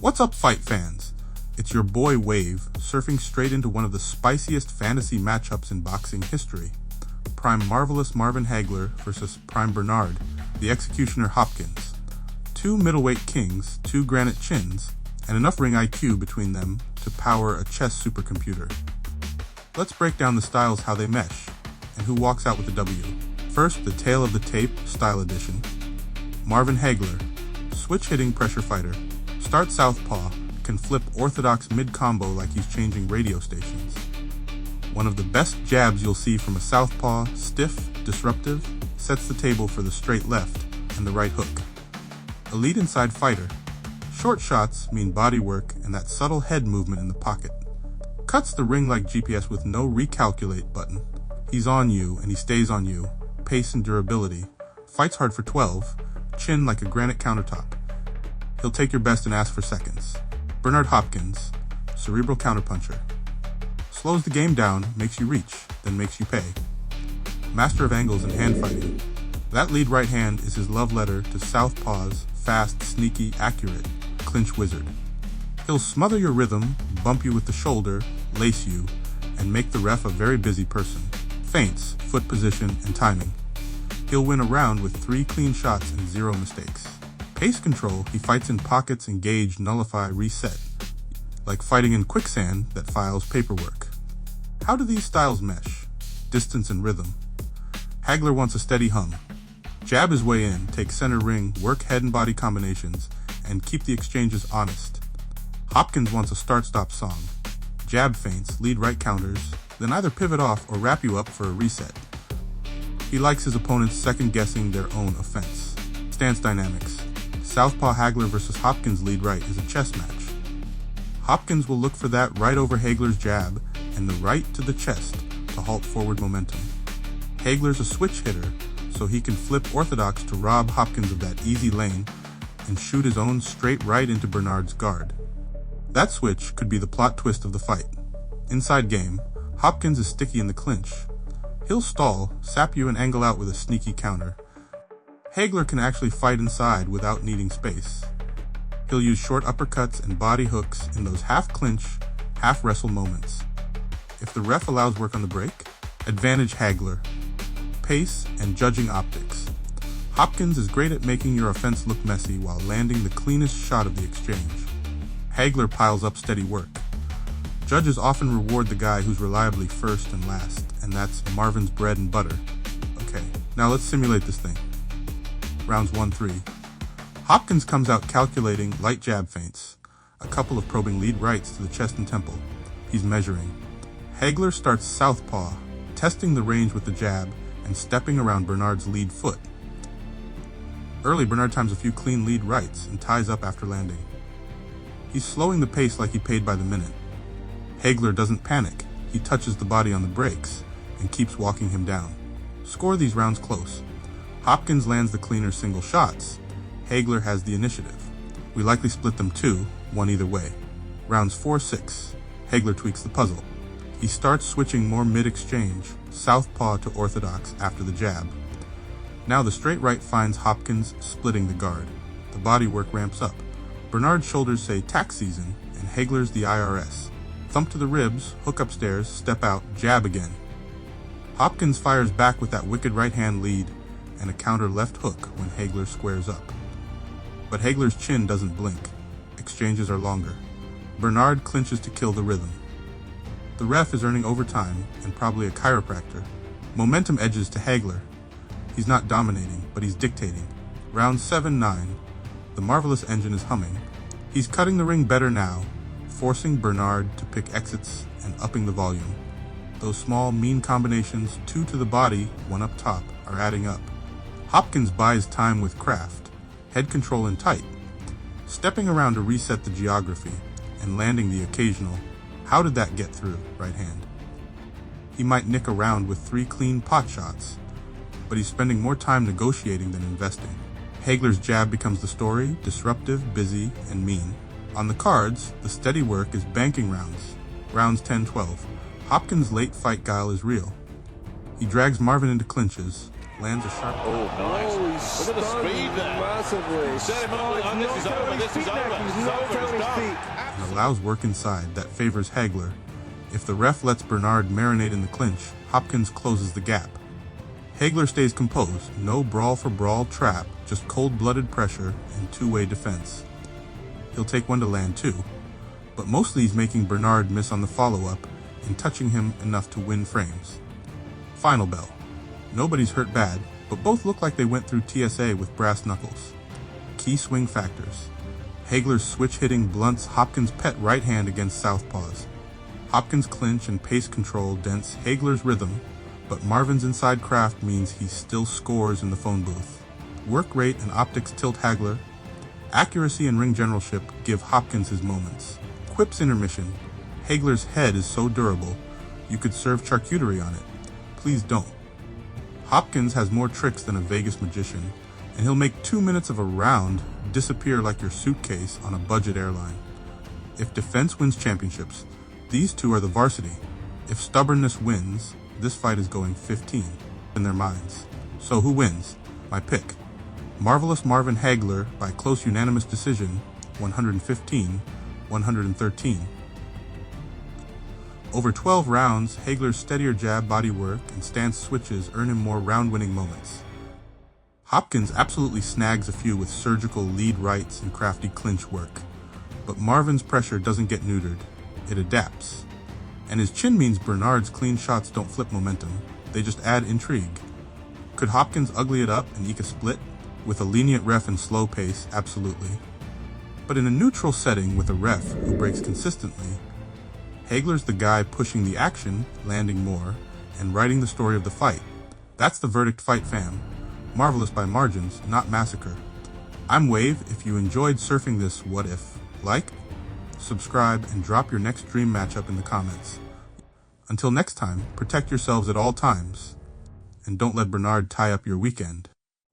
What's up, fight fans? It's your boy Wave, surfing straight into one of the spiciest fantasy matchups in boxing history. Prime Marvelous Marvin Hagler versus Prime Bernard, the Executioner Hopkins. Two middleweight kings, two granite chins, and enough ring IQ between them to power a chess supercomputer. Let's break down the styles, how they mesh, and who walks out with the W. First, the Tale of the Tape Style Edition. Marvin Hagler, switch-hitting pressure fighter. Start southpaw, can flip orthodox mid-combo like he's changing radio stations. One of the best jabs you'll see from a southpaw, stiff, disruptive, sets the table for the straight left and the right hook. Elite inside fighter. Short shots mean body work and that subtle head movement in the pocket. Cuts the ring like GPS with no recalculate button. He's on you and he stays on you. Pace and durability. Fights hard for 12. Chin like a granite countertop. He'll take your best and ask for seconds. Bernard Hopkins, cerebral counterpuncher. Slows the game down, makes you reach, then makes you pay. Master of angles and hand fighting. That lead right hand is his love letter to southpaws, fast, sneaky, accurate, clinch wizard. He'll smother your rhythm, bump you with the shoulder, lace you, and make the ref a very busy person. Feints, foot position, and timing. He'll win a round with 3 clean shots and 0 mistakes. Pace control, he fights in pockets, engage, nullify, reset. Like fighting in quicksand that files paperwork. How do these styles mesh? Distance and rhythm. Hagler wants a steady hum. Jab his way in, take center ring, work head and body combinations, and keep the exchanges honest. Hopkins wants a start-stop song. Jab feints, lead right counters, then either pivot off or wrap you up for a reset. He likes his opponents second-guessing their own offense. Stance dynamics. Southpaw Hagler versus Hopkins lead right is a chess match. Hopkins will look for that right over Hagler's jab and the right to the chest to halt forward momentum. Hagler's a switch hitter, so he can flip orthodox to rob Hopkins of that easy lane and shoot his own straight right into Bernard's guard. That switch could be the plot twist of the fight. Inside game, Hopkins is sticky in the clinch. He'll stall, sap you and angle out with a sneaky counter. Hagler can actually fight inside without needing space. He'll use short uppercuts and body hooks in those half-clinch, half-wrestle moments. If the ref allows work on the break, advantage Hagler. Pace and judging optics. Hopkins is great at making your offense look messy while landing the cleanest shot of the exchange. Hagler piles up steady work. Judges often reward the guy who's reliably first and last, and that's Marvin's bread and butter. Okay, now let's simulate this thing. Rounds 1-3. Hopkins comes out calculating light jab feints, a couple of probing lead rights to the chest and temple. He's measuring. Hagler starts southpaw, testing the range with the jab and stepping around Bernard's lead foot. Early, Bernard times a few clean lead rights and ties up after landing. He's slowing the pace like he paid by the minute. Hagler doesn't panic. He touches the body on the brakes and keeps walking him down. Score these rounds close. Hopkins lands the cleaner single shots. Hagler has the initiative. We likely split them 2, 1 either way. Rounds 4-6. Hagler tweaks the puzzle. He starts switching more mid-exchange, southpaw to orthodox after the jab. Now the straight right finds Hopkins splitting the guard. The body work ramps up. Bernard's shoulders say tax season, and Hagler's the IRS. Thump to the ribs, hook upstairs, step out, jab again. Hopkins fires back with that wicked right hand lead and a counter left hook when Hagler squares up. But Hagler's chin doesn't blink. Exchanges are longer. Bernard clinches to kill the rhythm. The ref is earning overtime and probably a chiropractor. Momentum edges to Hagler. He's not dominating, but he's dictating. Round 7-9. The marvelous engine is humming. He's cutting the ring better now, forcing Bernard to pick exits and upping the volume. Those small, mean combinations, 2 to the body, 1 up top, are adding up. Hopkins buys time with craft, head control and tight, stepping around to reset the geography and landing the occasional, how did that get through, right hand. He might nick a round with 3 clean pot shots, but he's spending more time negotiating than investing. Hagler's jab becomes the story, disruptive, busy, and mean. On the cards, the steady work is banking rounds. Rounds 10-12. Hopkins' late fight guile is real. He drags Marvin into clinches, lands a sharp. Oh, nice. Oh, he's Look at the speed there. massively. Set him on. Oh, this is over. This is over. This is over. It's done. And allows work inside that favors Hagler. If the ref lets Bernard marinate in the clinch, Hopkins closes the gap. Hagler stays composed, no brawl-for-brawl trap, just cold-blooded pressure and two-way defense. He'll take one to land too, but mostly he's making Bernard miss on the follow-up and touching him enough to win frames. Final bell. Nobody's hurt bad, but both look like they went through TSA with brass knuckles. Key swing factors. Hagler's switch-hitting blunts Hopkins' pet right hand against southpaws. Hopkins' clinch and pace control dents Hagler's rhythm, but Marvin's inside craft means he still scores in the phone booth. Work rate and optics tilt Hagler. Accuracy and ring generalship give Hopkins his moments. Quips intermission. Hagler's head is so durable, you could serve charcuterie on it. Please don't. Hopkins has more tricks than a Vegas magician, and he'll make 2 minutes of a round disappear like your suitcase on a budget airline. If defense wins championships, these two are the varsity. If stubbornness wins, this fight is going 15 in their minds. So who wins? My pick. Marvelous Marvin Hagler by close unanimous decision, 115-113. Over 12 rounds, Hagler's steadier jab body work and stance switches earn him more round-winning moments. Hopkins absolutely snags a few with surgical lead rights and crafty clinch work, but Marvin's pressure doesn't get neutered, it adapts. And his chin means Bernard's clean shots don't flip momentum, they just add intrigue. Could Hopkins ugly it up and eke a split? With a lenient ref and slow pace, absolutely. But in a neutral setting with a ref who breaks consistently, Hagler's the guy pushing the action, landing more, and writing the story of the fight. That's the verdict, fight fam. Marvelous by margins, not massacre. I'm Wave. If you enjoyed surfing this what if, like, subscribe, and drop your next dream matchup in the comments. Until next time, protect yourselves at all times, and don't let Bernard tie up your weekend.